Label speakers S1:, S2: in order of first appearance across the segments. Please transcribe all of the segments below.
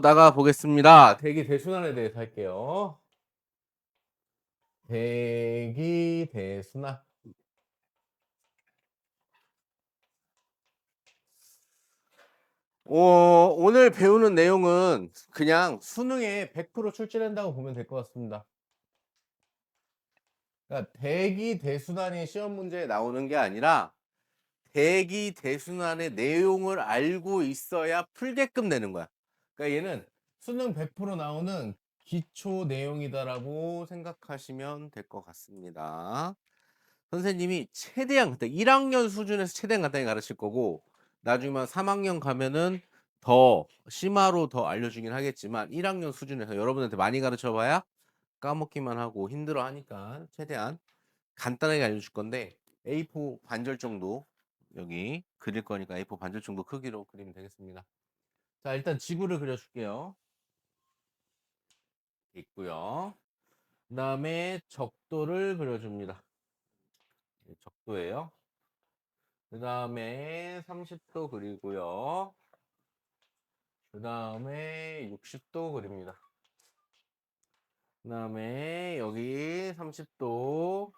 S1: 나가 보겠습니다. 대기 대순환에 대해서 할게요. 대기 대순환. 오늘 배우는 내용은 그냥 수능에 100% 출제된다고 보면 될 것 같습니다. 그러니까 대기 대순환이 시험 문제에 나오는 게 아니라 대기 대순환의 내용을 알고 있어야 풀게끔 되는 거야. 그러니까 얘는 수능 100% 나오는 기초 내용이다라고 생각하시면 될 것 같습니다. 선생님이 최대한 그때 1학년 수준에서 최대한 간단히 가르칠 거고 나중에 3학년 가면은 더 심화로 더 알려주긴 하겠지만 1학년 수준에서 여러분한테 많이 가르쳐 봐야 까먹기만 하고 힘들어 하니까 최대한 간단하게 알려줄 건데 A4 반절 정도 여기 그릴 거니까 A4 반절 정도 크기로 그리면 되겠습니다. 자, 일단 지구를 그려줄게요. 있고요. 그 다음에 적도를 그려줍니다. 적도예요. 그 다음에 30도 그리고요. 그 다음에 60도 그립니다. 그 다음에 여기 30도,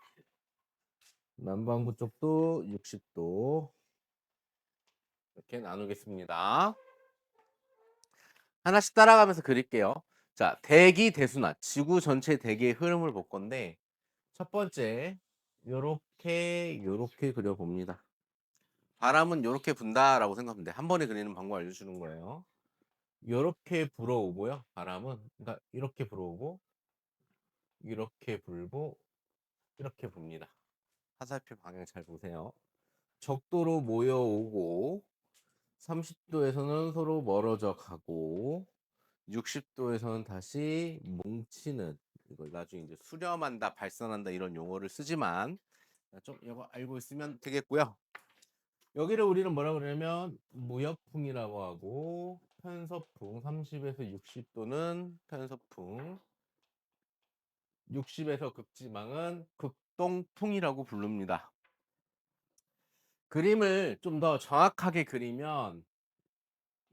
S1: 남반구 쪽도 60도 이렇게 나누겠습니다. 하나씩 따라가면서 그릴게요. 자, 대기 대순환, 지구 전체 대기의 흐름을 볼 건데 첫 번째 요렇게 그려봅니다. 바람은 요렇게 분다라고 생각하면 돼. 한 번에 그리는 방법 알려주는 거예요. 요렇게 불어오고요. 바람은 그러니까 이렇게 불어오고 이렇게 불고 이렇게 붑니다. 화살표 방향 잘 보세요. 적도로 모여오고 30도에서는 서로 멀어져 가고 60도에서는 다시 뭉치는, 이걸 나중에 이제 수렴한다, 발산한다 이런 용어를 쓰지만 좀 이거 알고 있으면 되겠고요. 여기를 우리는 뭐라 그러냐면 무역풍이라고 하고 편서풍, 30에서 60도는 편서풍, 60에서 극지방은 극동풍이라고 부릅니다. 그림을 좀 더 정확하게 그리면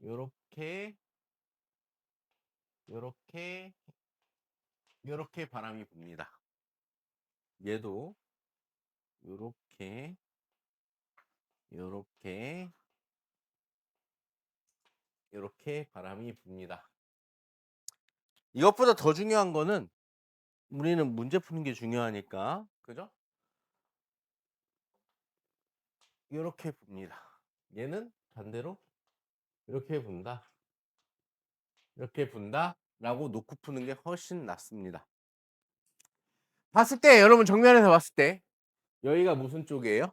S1: 요렇게 요렇게 요렇게 바람이 붑니다. 얘도 요렇게 요렇게 요렇게 바람이 붑니다. 이것보다 더 중요한 거는 우리는 문제 푸는 게 중요하니까, 그죠? 요렇게 붑니다. 얘는 반대로 이렇게 분다, 이렇게 분다 라고 놓고 푸는 게 훨씬 낫습니다. 봤을 때, 여러분 정면에서 봤을 때 여기가 무슨 쪽이에요?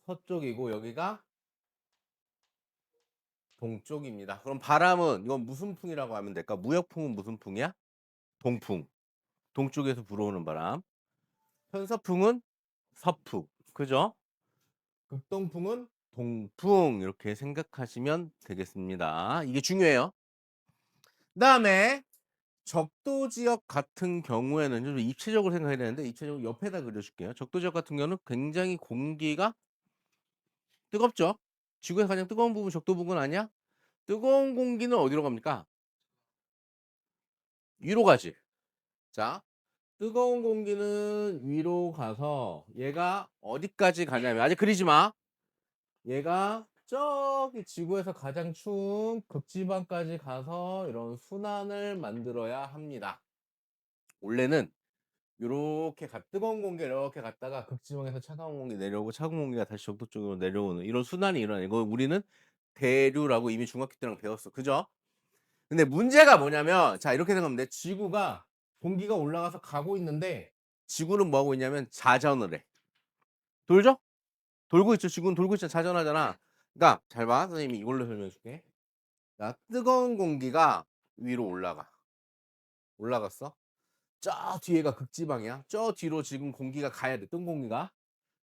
S1: 서쪽이고 여기가 동쪽입니다. 그럼 바람은 이건 무슨 풍이라고 하면 될까? 무역풍은 무슨 풍이야? 동풍. 동쪽에서 불어오는 바람. 편서풍은 서풍. 그죠? 극동풍은 동풍. 이렇게 생각하시면 되겠습니다. 이게 중요해요. 그다음에 적도 지역 같은 경우에는 좀 입체적으로 생각해야 되는데 입체적으로 옆에다 그려줄게요. 적도 지역 같은 경우는 굉장히 공기가 뜨겁죠. 지구에서 가장 뜨거운 부분 적도 부분 아니야? 뜨거운 공기는 어디로 갑니까? 위로 가지. 자, 뜨거운 공기는 위로 가서 얘가 어디까지 가냐면, 아직 그리지 마. 얘가 저기 지구에서 가장 추운 극지방까지 가서 이런 순환을 만들어야 합니다. 원래는 요렇게 뜨거운 공기가 이렇게 갔다가 극지방에서 차가운 공기 내려오고 차가운 공기가 다시 적도 쪽으로 내려오는 이런 순환이 일어나요. 이거 우리는 대류라고 이미 중학교 때랑 배웠어. 그죠? 근데 문제가 뭐냐면, 자, 이렇게 생각하면 돼. 지구가 공기가 올라가서 가고 있는데 지구는 뭐 하고 있냐면 자전을 해. 돌죠? 돌고 있죠. 지구는 돌고 있잖아. 자전하잖아. 그러니까 잘 봐. 선생님이 이걸로 설명해 줄게. 자, 뜨거운 공기가 위로 올라갔어. 저 뒤에가 극지방이야. 저 뒤로 지금 공기가 가야 돼. 뜬 공기가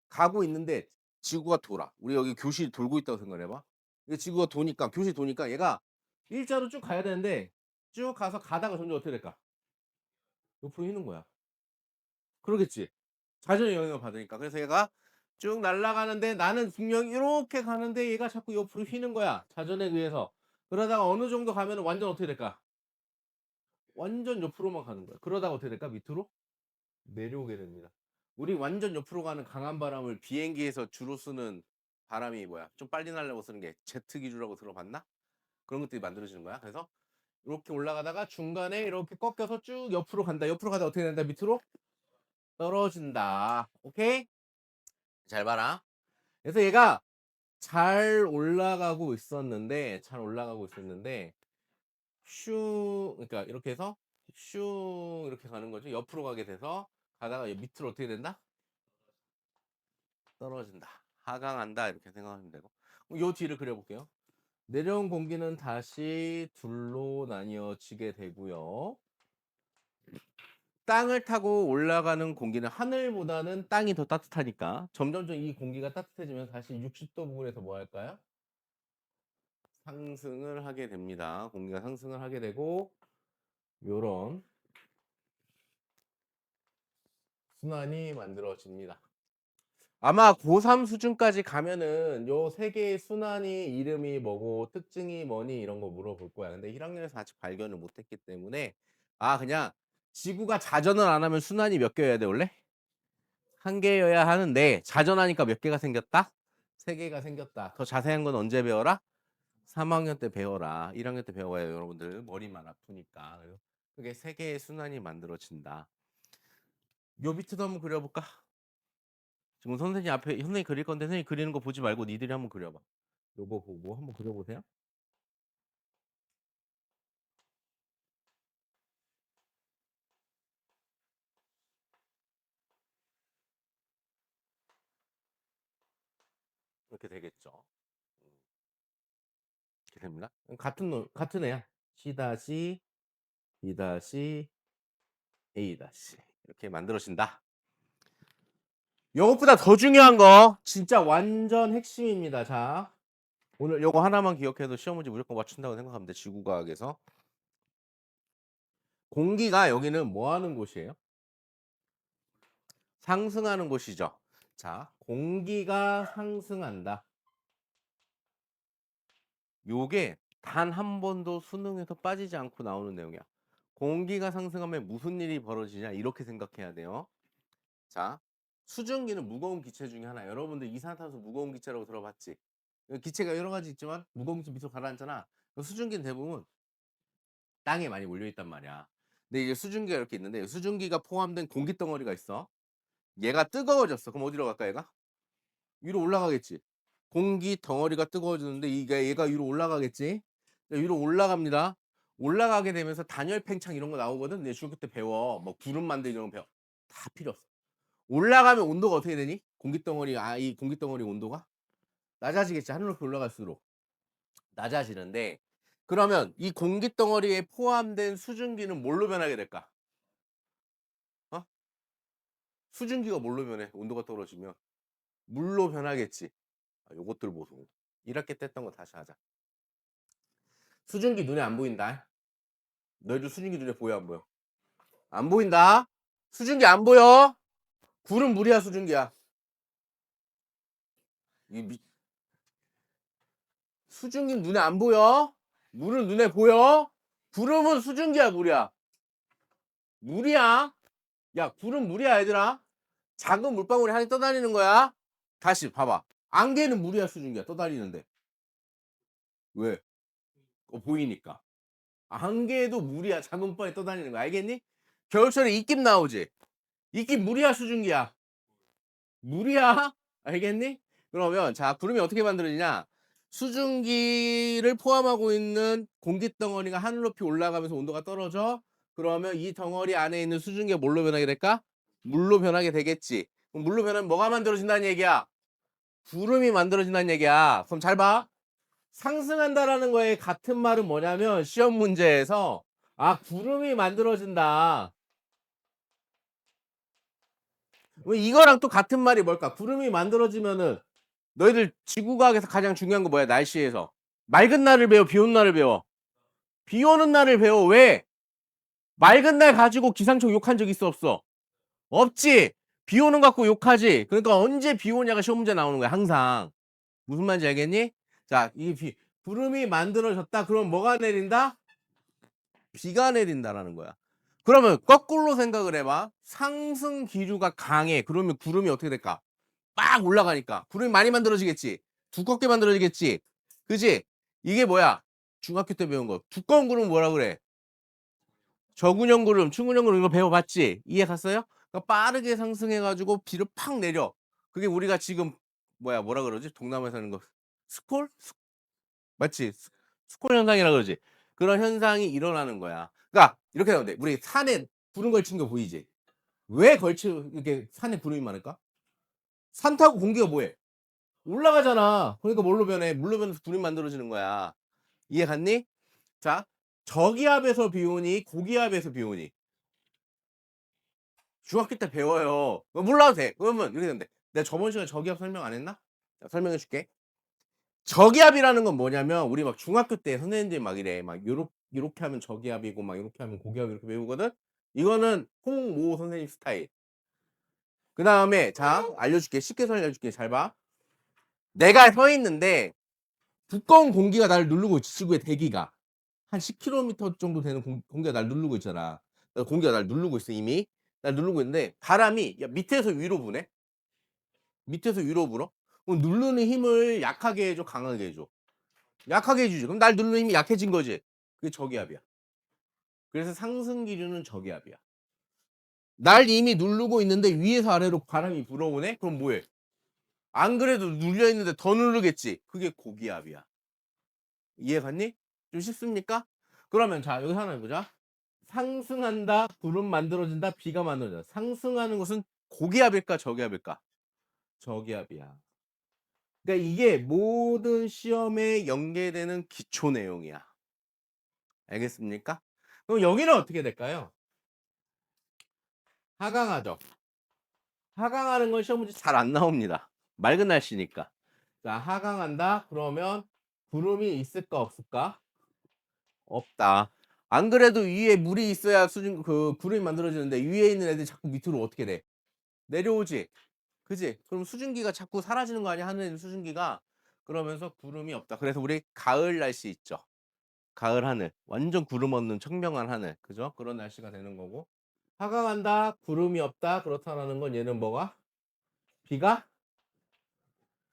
S1: 가고 있는데 지구가 돌아. 우리 여기 교실이 돌고 있다고 생각해봐. 이게 지구가 도니까, 교실이 도니까 얘가 일자로 쭉 가야 되는데 쭉 가서 가다가 점점 어떻게 될까? 옆으로 휘는 거야. 그러겠지. 자전의 영향을 받으니까. 그래서 얘가 쭉 날아가는데 나는 분명 이렇게 가는데 얘가 자꾸 옆으로 휘는 거야. 자전에 의해서. 그러다가 어느 정도 가면 완전 어떻게 될까? 완전 옆으로만 가는 거야. 그러다가 어떻게 될까? 밑으로 내려오게 됩니다. 우리 완전 옆으로 가는 강한 바람을 비행기에서 주로 쓰는 바람이 뭐야? 좀 빨리 날려고 쓰는 게 제트 기류라고 들어봤나? 그런 것들이 만들어지는 거야. 그래서 이렇게 올라가다가 중간에 이렇게 꺾여서 쭉 옆으로 간다. 옆으로 가다 어떻게 된다? 밑으로 떨어진다. 오케이? 잘 봐라. 그래서 얘가 잘 올라가고 있었는데 슝 그러니까 이렇게 해서 슝 이렇게 가는 거죠. 옆으로 가게 돼서 가다가 밑으로 어떻게 된다? 떨어진다. 하강한다. 이렇게 생각하면 되고. 요 뒤를 그려볼게요. 내려온 공기는 다시 둘로 나뉘어지게 되고요. 땅을 타고 올라가는 공기는 하늘보다는 땅이 더 따뜻하니까 점점점 이 공기가 따뜻해지면 다시 60도 부근에서 뭐 할까요? 상승을 하게 됩니다. 공기가 상승을 하게 되고 요런 순환이 만들어집니다. 아마 고3 수준까지 가면은 요 세 개의 순환이 이름이 뭐고 특징이 뭐니 이런 거 물어볼 거야. 근데 1학년에서 아직 발견을 못 했기 때문에 그냥 지구가 자전을 안 하면 순환이 몇 개여야 돼 원래? 한 개여야 하는데 자전하니까 몇 개가 생겼다? 세 개가 생겼다. 더 자세한 건 언제 배워라? 3학년 때 배워라. 1학년 때 배워야 여러분들 머리만 아프니까. 그게 세 개의 순환이 만들어진다. 요 밑에도 한번 그려볼까? 지금 선생님 앞에 선생님 그릴 건데 선생님 그리는 거 보지 말고 니들이 한번 그려봐. 요거 보고 한번 그려보세요. 이렇게 되겠죠. 이렇게 됩니다. 같은 애야. C 다시 B 다시 A 다시 이렇게 만들어진다. 요것보다 더 중요한 거 진짜 완전 핵심입니다. 자, 오늘 요거 하나만 기억해도 시험 문제 무조건 맞춘다고 생각하면 돼. 지구과학에서 공기가 여기는 뭐 하는 곳이에요? 상승하는 곳이죠. 자, 공기가 상승한다. 요게 단 한 번도 수능에서 빠지지 않고 나오는 내용이야. 공기가 상승하면 무슨 일이 벌어지냐 이렇게 생각해야 돼요. 자, 수증기는 무거운 기체 중에 하나. 여러분들 이산화탄소 무거운 기체라고 들어봤지? 기체가 여러 가지 있지만 무거운 기체 밑으로 가라앉잖아. 수증기는 대부분 땅에 많이 몰려 있단 말이야. 근데 이제 수증기가 이렇게 있는데 수증기가 포함된 공기 덩어리가 있어. 얘가 뜨거워졌어. 그럼 어디로 갈까 얘가? 위로 올라가겠지. 공기 덩어리가 뜨거워지는데 얘가 위로 올라가겠지. 위로 올라갑니다. 올라가게 되면서 단열 팽창 이런 거 나오거든. 내 중학교 때 배워. 뭐 구름 만들기 이런 거 배워. 다 필요 없어. 올라가면 온도가 어떻게 되니? 공기 덩어리 이 공기 덩어리 온도가 낮아지겠지. 하늘 높이 올라갈수록 낮아지는데 그러면 이 공기 덩어리에 포함된 수증기는 뭘로 변하게 될까? 어? 수증기가 뭘로 변해? 온도가 떨어지면 물로 변하겠지. 요것들 보소. 1학기 때 했던 거 다시 하자. 수증기 눈에 안 보인다. 너희들 수증기 눈에 보여 안 보여? 안 보인다. 수증기 안 보여. 구름 물이야 수증기야. 수증기 눈에 안 보여. 물은 눈에 보여. 구름은 수증기야 물이야. 물이야. 야 구름 물이야 얘들아. 작은 물방울이 하늘 떠다니는 거야. 다시 봐봐. 안개는 물이야 수증기야 떠다니는데. 왜? 보이니까. 안개도 물이야 작은 물방울이 떠다니는 거 알겠니? 겨울철에 입김 나오지. 입김 물이야 수증기야. 물이야. 알겠니? 그러면 자 구름이 어떻게 만들어지냐? 수증기를 포함하고 있는 공기덩어리가 하늘 높이 올라가면서 온도가 떨어져. 그러면 이 덩어리 안에 있는 수증기가 뭘로 변하게 될까? 물로 변하게 되겠지. 그럼 물로 변하면 뭐가 만들어진다는 얘기야? 구름이 만들어진다는 얘기야. 그럼 잘 봐. 상승한다라는 거에 같은 말은 뭐냐면 시험 문제에서 구름이 만들어진다. 이거랑 또 같은 말이 뭘까? 구름이 만들어지면은 너희들 지구과학에서 가장 중요한 거 뭐야? 날씨에서 맑은 날을 배워, 비 오는 날을 배워? 비 오는 날을 배워. 왜? 맑은 날 가지고 기상청 욕한 적 있어 없어? 없지. 비 오는 거 갖고 욕하지. 그러니까 언제 비 오냐가 시험 문제 나오는 거야 항상. 무슨 말인지 알겠니? 자, 구름이 만들어졌다. 그럼 뭐가 내린다? 비가 내린다라는 거야. 그러면 거꾸로 생각을 해봐. 상승 기류가 강해. 그러면 구름이 어떻게 될까? 막 올라가니까 구름이 많이 만들어지겠지. 두껍게 만들어지겠지. 그지? 이게 뭐야? 중학교 때 배운 거. 두꺼운 구름 뭐라 그래? 저근형 구름, 충근형 구름 이거 배워봤지? 이해 갔어요? 그러니까 빠르게 상승해가지고 비를 팍 내려. 그게 우리가 지금 뭐라 그러지? 동남아에서 하는 거 스콜? 맞지? 스콜 현상이라 그러지. 그런 현상이 일어나는 거야. 그러니까 이렇게 하면 돼. 우리 산에 구름 걸친 거 보이지? 왜 이렇게 산에 구름이 많을까? 산 타고 공기가 뭐해? 올라가잖아. 그러니까 뭘로 변해? 물로 변해서 구름이 만들어지는 거야. 이해 갔니? 자, 저기압에서 비 오니 고기압에서 비 오니 중학교 때 배워요. 몰라도 돼. 그러면 이렇게 되면 돼. 내가 저번 시간에 저기압 설명 안 했나? 자, 설명해 줄게. 저기압이라는 건 뭐냐면 우리 막 중학교 때 선생님들이 막 이래. 막 요렇게 하면 저기압이고 막 요렇게 하면 고기압 이렇게 배우거든. 이거는 홍모 선생님 스타일. 그다음에 자, 알려줄게. 쉽게 알려줄게. 잘 봐. 내가 서 있는데 두꺼운 공기가 나를 누르고 있지. 지구의 대기가 한 10km 정도 되는 공기가 날 누르고 있잖아. 공기가 날 누르고 있어 이미. 날 누르고 있는데 바람이 야, 밑에서 위로 부네. 밑에서 위로 불어. 그럼 누르는 힘을 약하게 해줘, 강하게 해줘. 약하게 해주지. 그럼 날 누르는 힘이 약해진 거지. 그게 저기압이야. 그래서 상승 기류는 저기압이야. 날 이미 누르고 있는데 위에서 아래로 바람이 불어오네? 그럼 뭐해? 안 그래도 눌려 있는데 더 누르겠지. 그게 고기압이야. 이해 갔니? 좀 쉽습니까? 그러면 자, 여기 하나 해보자. 상승한다, 구름 만들어진다, 비가 만들어진다. 상승하는 것은 고기압일까, 저기압일까? 저기압이야. 그러니까 이게 모든 시험에 연계되는 기초 내용이야. 알겠습니까? 그럼 여기는 어떻게 될까요? 하강하죠. 하강하는 건 시험 문제 잘 안 나옵니다. 맑은 날씨니까. 자, 하강한다. 그러면 구름이 있을까 없을까? 없다. 안 그래도 위에 물이 있어야 구름이 만들어지는데 위에 있는 애들이 자꾸 밑으로 어떻게 돼? 내려오지. 그지? 그럼 수증기가 자꾸 사라지는 거 아니야? 하늘에 있는 수증기가. 그러면서 구름이 없다. 그래서 우리 가을 날씨 있죠. 가을 하늘. 완전 구름 없는 청명한 하늘. 그죠? 그런 날씨가 되는 거고. 하강한다. 구름이 없다. 그렇다라는 건 얘는 뭐가? 비가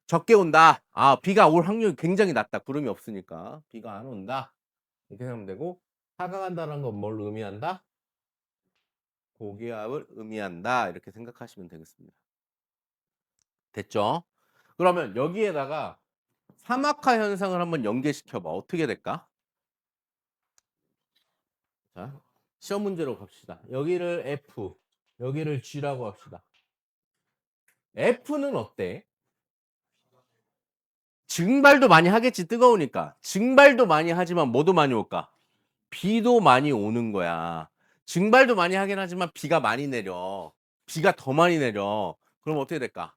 S1: 적게 온다. 아, 비가 올 확률이 굉장히 낮다. 구름이 없으니까. 비가 안 온다. 이렇게 하면 되고. 하강한다는 건 뭘 의미한다? 고기압을 의미한다. 이렇게 생각하시면 되겠습니다. 됐죠? 그러면 여기에다가 사막화 현상을 한번 연계시켜봐. 어떻게 될까? 자, 시험 문제로 갑시다. 여기를 F, 여기를 G라고 합시다. F는 어때? 증발도 많이 하겠지, 뜨거우니까. 증발도 많이 하지만 뭐도 많이 올까? 비도 많이 오는 거야. 증발도 많이 하긴 하지만 비가 많이 내려. 비가 더 많이 내려. 그럼 어떻게 될까?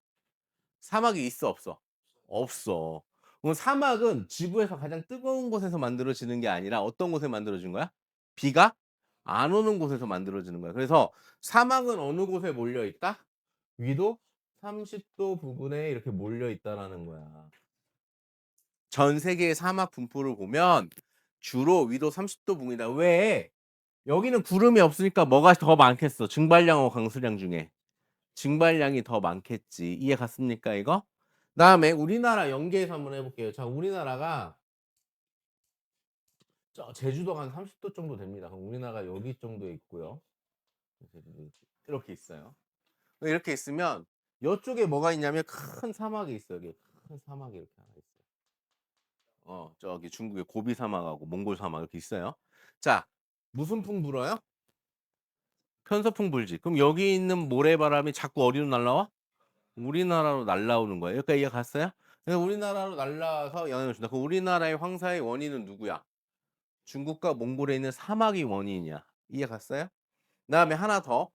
S1: 사막이 있어, 없어? 없어. 그럼 사막은 지구에서 가장 뜨거운 곳에서 만들어지는 게 아니라 어떤 곳에 만들어진 거야? 비가 안 오는 곳에서 만들어지는 거야. 그래서 사막은 어느 곳에 몰려 있다? 위도 30도 부근에 이렇게 몰려 있다라는 거야. 전 세계의 사막 분포를 보면 주로 위도 30도 부근이다. 왜? 여기는 구름이 없으니까 뭐가 더 많겠어? 증발량하고 강수량 중에. 증발량이 더 많겠지. 이해 갔습니까, 이거? 다음에 우리나라 연계해서 한번 해볼게요. 자, 우리나라가 제주도가 한 30도 정도 됩니다. 그럼 우리나라가 여기 정도에 있고요. 이렇게 있어요. 이렇게 있으면 이쪽에 뭐가 있냐면 큰 사막이 있어요. 여기 큰 사막이 이렇게 하나 있어요. 저기 중국의 고비 사막하고 몽골 사막 이렇게 있어요. 자, 무슨 풍 불어요? 편서풍 불지. 그럼 여기 있는 모래바람이 자꾸 어디로 날라와? 우리나라로 날라오는 거예요. 여기까지 이해 갔어요? 그래서 우리나라로 날라와서 영향을 준다. 그럼 우리나라의 황사의 원인은 누구야? 중국과 몽골에 있는 사막이 원인이야. 이해 갔어요? 그다음에 하나 더.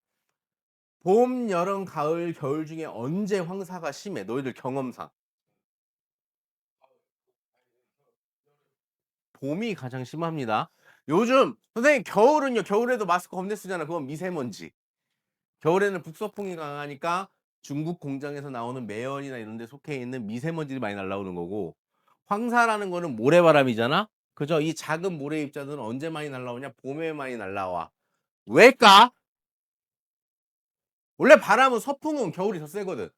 S1: 봄, 여름, 가을, 겨울 중에 언제 황사가 심해? 너희들 경험상. 봄이 가장 심합니다. 요즘 선생님 겨울은요. 겨울에도 마스크 겁내 쓰잖아. 그건 미세먼지. 겨울에는 북서풍이 강하니까 중국 공장에서 나오는 매연이나 이런 데 속해 있는 미세먼지들이 많이 날라오는 거고 황사라는 거는 모래바람이잖아. 그죠? 이 작은 모래 입자들은 언제 많이 날라오냐? 봄에 많이 날라와. 왜일까? 원래 바람은 서풍은 겨울이 더 세거든.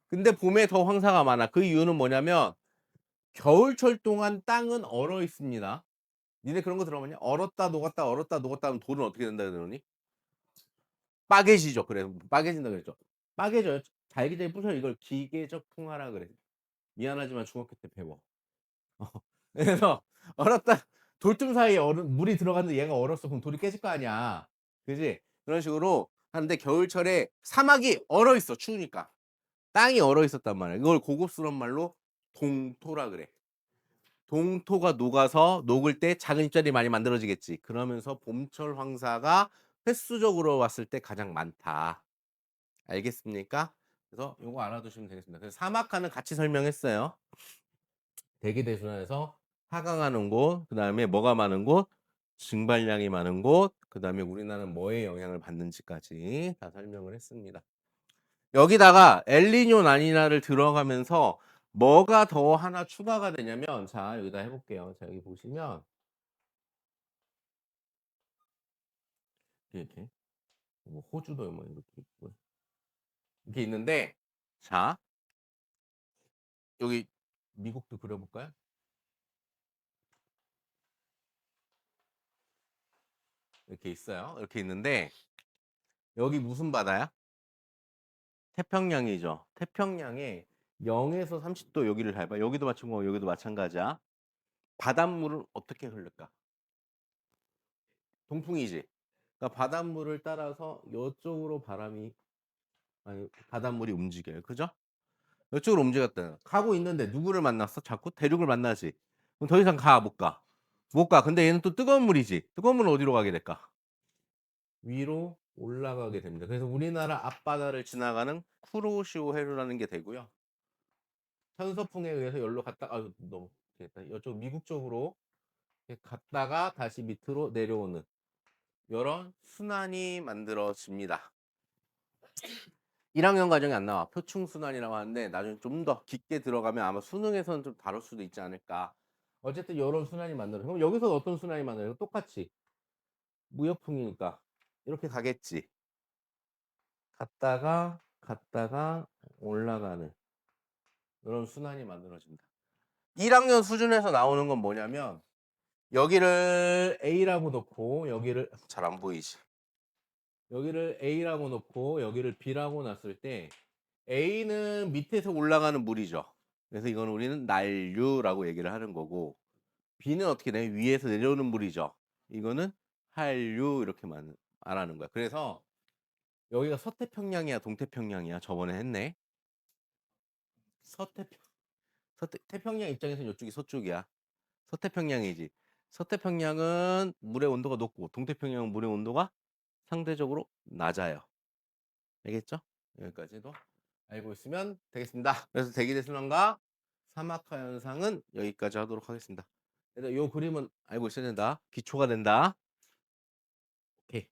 S1: 근데 봄에 더 황사가 많아. 그 이유는 뭐냐면 겨울철 동안 땅은 얼어 있습니다. 니네 그런 거 들어봤냐? 얼었다 녹았다 얼었다 녹았다 하면 돌은 어떻게 된다 그러니? 빠개지죠. 그래 빠개진다 그랬죠. 빠개져요. 잘기장이 부셔. 이걸 기계적 풍화라 그래. 미안하지만 중학교 때 배워. 어. 그래서 얼었다 돌tum 사이에 물이 들어갔는데 얘가 얼었어. 그럼 돌이 깨질 거 아니야. 그지? 그런 식으로 하는데 겨울철에 사막이 얼어 있어. 추우니까. 땅이 얼어 있었단 말이야. 이걸 고급스러운 말로 동토라 그래. 동토가 녹아서 녹을 때 작은 입자들이 많이 만들어지겠지. 그러면서 봄철 황사가 횟수적으로 왔을 때 가장 많다. 알겠습니까? 그래서 요거 알아두시면 되겠습니다. 그래서 사막화는 같이 설명했어요. 대기대순환에서 하강하는 곳, 그 다음에 뭐가 많은 곳, 증발량이 많은 곳, 그 다음에 우리나라는 뭐에 영향을 받는지까지 다 설명을 했습니다. 여기다가 엘니뇨 라니냐를 들어가면서 뭐가 더 하나 추가가 되냐면, 자 여기다 해볼게요. 자 여기 보시면 이렇게 뭐 호주도 뭐 이렇게 있고 이렇게 있는데, 자 여기 미국도 그려볼까요? 이렇게 있어요. 이렇게 있는데 여기 무슨 바다야? 태평양이죠. 태평양에 0에서 30도 여기를 잘 봐. 여기도 마찬가지고 여기도 마찬가지야. 바닷물은 어떻게 흐를까? 동풍이지. 그러니까 바닷물을 따라서 이쪽으로 바람이 아니 바닷물이 움직여요. 그죠? 이쪽으로 움직였다. 가고 있는데 누구를 만났어? 자꾸 대륙을 만나지. 그럼 더 이상 가 못 가. 못 가. 근데 얘는 또 뜨거운 물이지. 뜨거운 물은 어디로 가게 될까? 위로 올라가게 됩니다. 그래서 우리나라 앞바다를 지나가는 쿠로시오 해류라는 게 되고요. 편서풍에 의해서 여기로 갔다 너무 되겠다. 이쪽 미국 쪽으로 갔다가 다시 밑으로 내려오는 이런 순환이 만들어집니다. 1학년 과정이 안 나와. 표충순환이라고 하는데 나중에 좀 더 깊게 들어가면 아마 수능에서는 좀 다룰 수도 있지 않을까. 어쨌든 이런 순환이 만들어져. 그럼 여기서 어떤 순환이 만들어져? 똑같이 무역풍이니까 이렇게 가겠지. 갔다가 올라가는 이런 순환이 만들어진다. 1학년 수준에서 나오는 건 뭐냐면 여기를 A라고 놓고 여기를 잘 안 보이지. 여기를 A라고 놓고 여기를 B라고 놨을 때 A는 밑에서 올라가는 물이죠. 그래서 이건 우리는 난류라고 얘기를 하는 거고, B는 어떻게 돼? 위에서 내려오는 물이죠. 이거는 한류 이렇게 말하는 거야. 그래서 여기가 서태평양이야, 동태평양이야? 저번에 했네. 태평양 입장에서는 이쪽이 서쪽이야. 서태평양이지. 서태평양은 물의 온도가 높고 동태평양은 물의 온도가 상대적으로 낮아요. 알겠죠? 여기까지도 알고 있으면 되겠습니다. 그래서 대기대순환과 사막화 현상은 여기까지 하도록 하겠습니다. 그래서 이 그림은 알고 있어야 된다. 기초가 된다. 오케이.